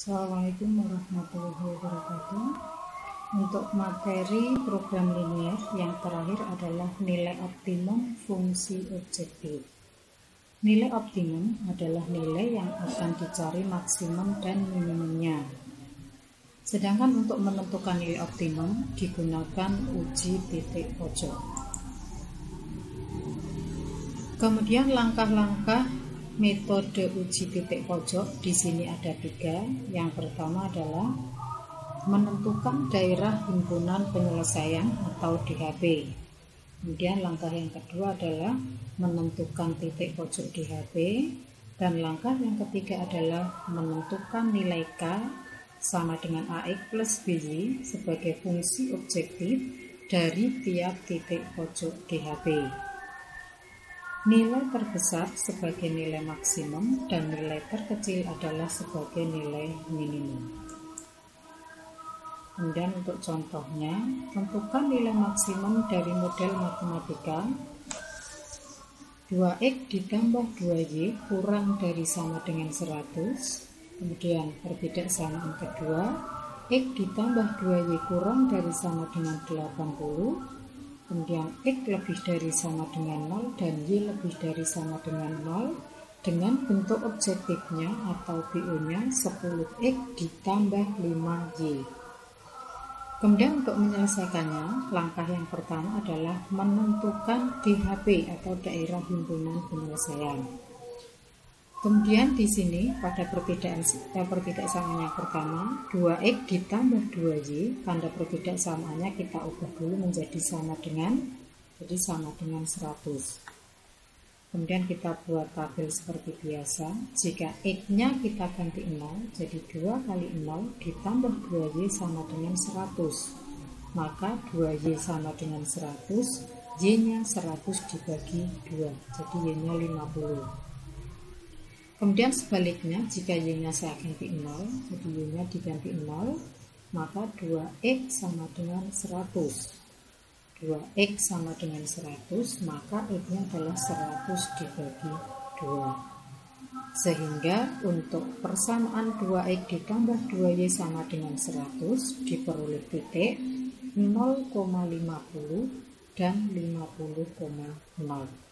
Assalamualaikum warahmatullahi wabarakatuh. Untuk materi program linier yang terakhir adalah nilai optimum fungsi objektif. Nilai optimum adalah nilai yang akan dicari maksimum dan minimumnya. Sedangkan untuk menentukan nilai optimum digunakan uji titik pojok. Kemudian langkah-langkah metode uji titik pojok di sini ada 3. Yang pertama adalah menentukan daerah himpunan penyelesaian atau DHP. Kemudian langkah yang kedua adalah menentukan titik pojok DHP, dan langkah yang ketiga adalah menentukan nilai K sama dengan AX plus BY sebagai fungsi objektif dari tiap titik pojok DHP. Nilai terbesar sebagai nilai maksimum dan nilai terkecil adalah sebagai nilai minimum. Kemudian untuk contohnya, tentukan nilai maksimum dari model matematika 2x ditambah 2y kurang dari sama dengan 100. Kemudian perbedaan samaan kedua, x ditambah 2y kurang dari sama dengan 80. Kemudian X lebih dari sama dengan 0 dan Y lebih dari sama dengan 0 dengan bentuk objektifnya atau BO-nya 10X ditambah 5Y. Kemudian untuk menyelesaikannya, langkah yang pertama adalah menentukan DHP atau daerah himpunan penyelesaian. Kemudian di sini pada perbedaan samaannya pertama 2x ditambah 2y, tanda perbedaan samaannya kita ubah dulu menjadi sama dengan 100. Kemudian kita buat tabel seperti biasa. Jika x-nya kita ganti 0, jadi 2 kali 0 ditambah 2y sama dengan 100. Maka 2y sama dengan 100, y-nya 100 dibagi 2, jadi y-nya 50. Kemudian sebaliknya, jika y-nya saya ganti 0, jadi y-nya diganti 0, maka 2x sama dengan 100. 2x sama dengan 100, maka x-nya adalah 100 dibagi 2. Sehingga untuk persamaan 2x ditambah 2y sama dengan 100 diperoleh titik 0,50 dan 50,0.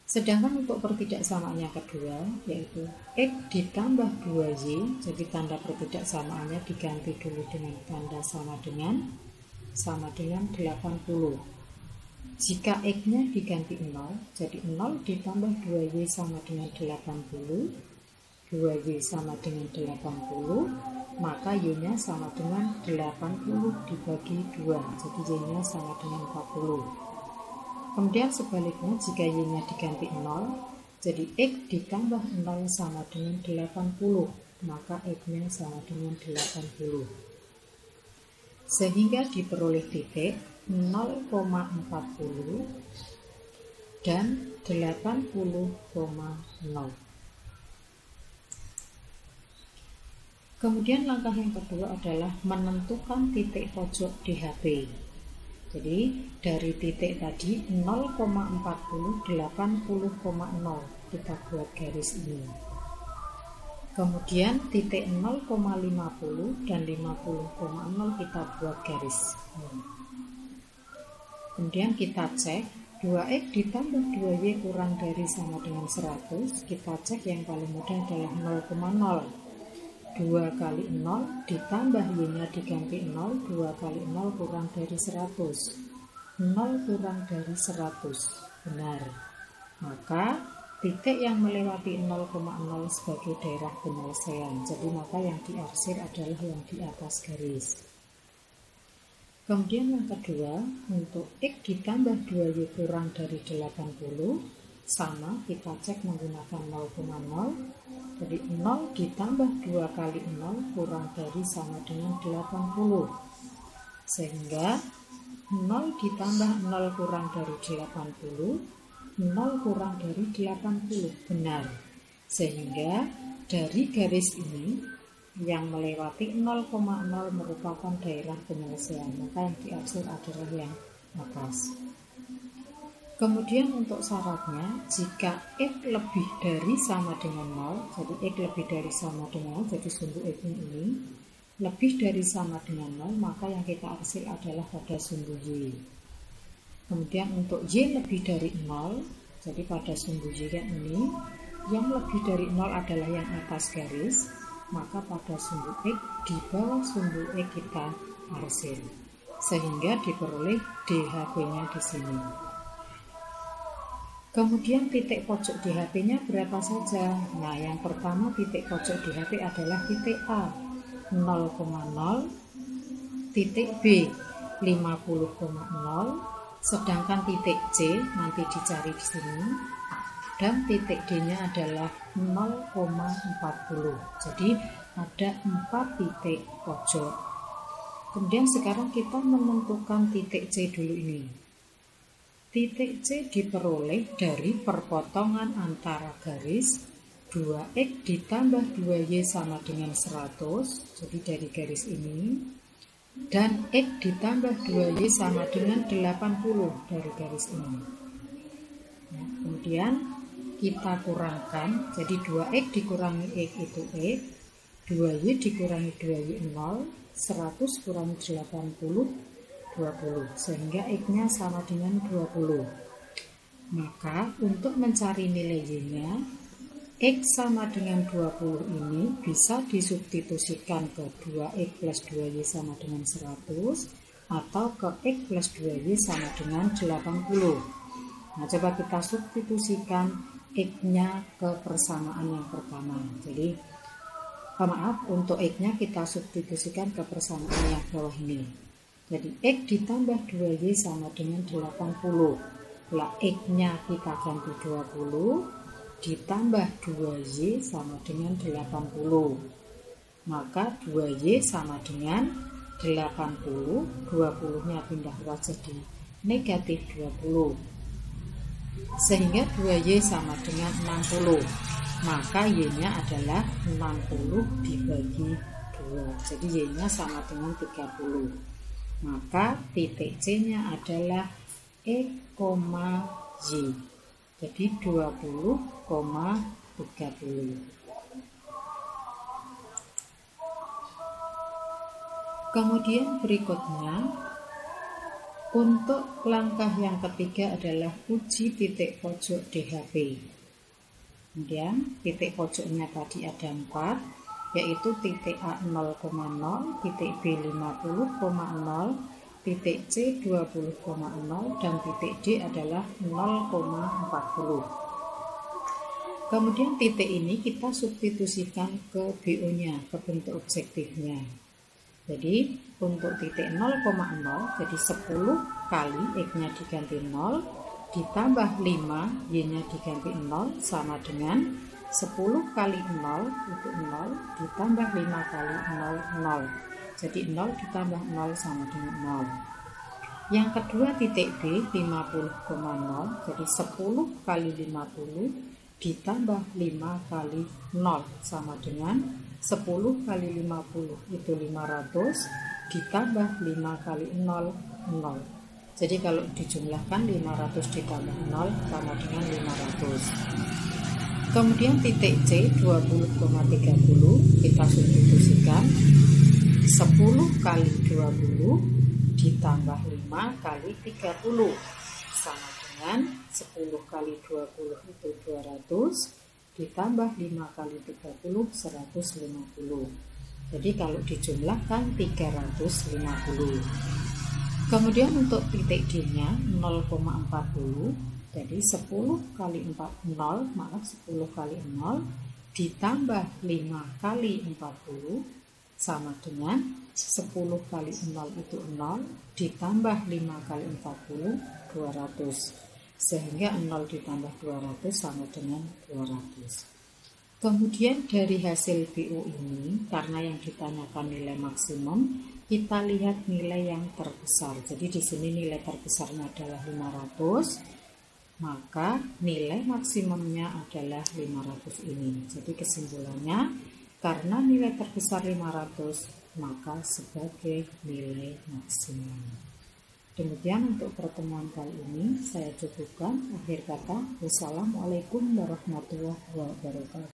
Sedangkan untuk pertidaksamaannya kedua, yaitu x ditambah 2y, jadi tanda pertidaksamaannya diganti dulu dengan tanda sama dengan 80. Jika x-nya diganti 0, jadi 0 ditambah 2y sama dengan 80, 2y sama dengan 80, maka y-nya sama dengan 80 dibagi 2, jadi y-nya sama dengan 40. Kemudian sebaliknya, jika y-nya diganti 0, jadi x ditambah 0 sama dengan 80, maka x-nya sama dengan 80. Sehingga diperoleh titik 0,40 dan 80,0. Kemudian langkah yang kedua adalah menentukan titik pojok DHP. Jadi dari titik tadi 0,40, 80,0 kita buat garis ini. Kemudian titik 0,50 dan 50,0 kita buat garis. Kemudian kita cek 2x ditambah 2y kurang dari sama dengan 100. Kita cek yang paling mudah adalah 0,0. 2 kali 0 ditambah y-nya diganti 0, 2 kali 0 kurang dari 100. 0 kurang dari 100, benar. Maka titik yang melewati 0,0 sebagai daerah penyelesaian. Jadi maka yang diarsir adalah yang di atas garis. Kemudian yang kedua, untuk x ditambah 2y kurang dari 80, sama kita cek menggunakan 0,0. Jadi 0 ditambah 2 kali 0 kurang dari sama dengan 80. Sehingga 0 ditambah 0 kurang dari 80, 0 kurang dari 80, benar. Sehingga dari garis ini yang melewati 0,0 merupakan daerah penyelesaian, maka yang diarsir adalah yang atas. Kemudian untuk syaratnya, jika X lebih dari sama dengan 0, jadi X lebih dari sama dengan 0, jadi sumbu X-nya ini lebih dari sama dengan 0, maka yang kita hasil adalah pada sumbu Y. Kemudian untuk Y lebih dari 0, jadi pada sumbu Y ini, yang lebih dari 0 adalah yang atas garis, maka pada sumbu X di bawah sumbu X kita hasil, sehingga diperoleh DHP-nya di sini. Kemudian titik pojok DHP-nya berapa saja? Nah, yang pertama titik pojok DHP adalah titik A 0,0, titik B 50,0, sedangkan titik C nanti dicari di sini, dan titik D-nya adalah 0,40. Jadi ada 4 titik pojok. Kemudian sekarang kita menentukan titik C dulu ini. Titik C diperoleh dari perpotongan antara garis 2X ditambah 2Y sama dengan 100, jadi dari garis ini, dan X ditambah 2Y sama dengan 80 dari garis ini. Nah, kemudian kita kurangkan, jadi 2X dikurangi X itu X, 2Y dikurangi 2Y 0, 100 kurangi 80, 20, sehingga X-nya sama dengan 20. Maka untuk mencari nilai Y-nya, X sama dengan 20 ini bisa disubstitusikan ke 2X plus 2Y sama dengan 100, atau ke X plus 2Y sama dengan 80. Nah, coba kita substitusikan X-nya ke persamaan yang pertama. Jadi, untuk X-nya kita substitusikan ke persamaan yang bawah ini. Jadi X ditambah 2Y sama dengan 80. Lah X-nya kita ganti 20, ditambah 2Y sama dengan 80. Maka 2Y sama dengan 80, 20-nya pindah jadi negatif 20. Sehingga 2Y sama dengan 60. Maka Y-nya adalah 60 dibagi 2. Jadi Y-nya sama dengan 30. Maka titik C-nya adalah X, Y. Jadi 20,30. Kemudian berikutnya, untuk langkah yang ketiga adalah uji titik pojok DHP. Kemudian titik pojoknya tadi ada 4, yaitu titik A 0,0, titik B 50,0, titik C 20,0, dan titik D adalah 0,40. Kemudian titik ini kita substitusikan ke BO-nya, ke bentuk objektifnya. Jadi untuk titik 0,0, jadi 10 kali X-nya diganti 0, ditambah 5, Y-nya diganti 0, sama dengan 10 kali 0 itu 0, ditambah 5 kali 0, 0. Jadi 0 ditambah 0 sama dengan 0. Yang kedua titik B 50,0, jadi 10 kali 50 ditambah 5 kali 0 sama dengan 10 kali 50 itu 500, ditambah 5 kali 0, 0. Jadi kalau dijumlahkan 500 ditambah 0 sama dengan 500. Kemudian titik C 20,30 kita substitusikan 10 kali 20 ditambah 5 kali 30 sama dengan 10 kali 20 itu 200, ditambah 5 kali 30 150. Jadi kalau dijumlahkan 350. Kemudian untuk titik D-nya 0,40, jadi 10 kali 10 kali 0 ditambah 5 kali 40 sama dengan 10 kali 0 itu 0, ditambah 5 kali 40, 200. Sehingga 0 ditambah 200 sama dengan 200. Kemudian dari hasil BO ini, karena yang ditanyakan nilai maksimum, kita lihat nilai yang terbesar. Jadi di sini nilai terbesarnya adalah 500. Maka nilai maksimumnya adalah 500 ini. Jadi kesimpulannya, karena nilai terbesar 500, maka sebagai nilai maksimum. Demikian untuk pertemuan kali ini saya cukupkan. Akhir kata, wassalamualaikum warahmatullahi wabarakatuh.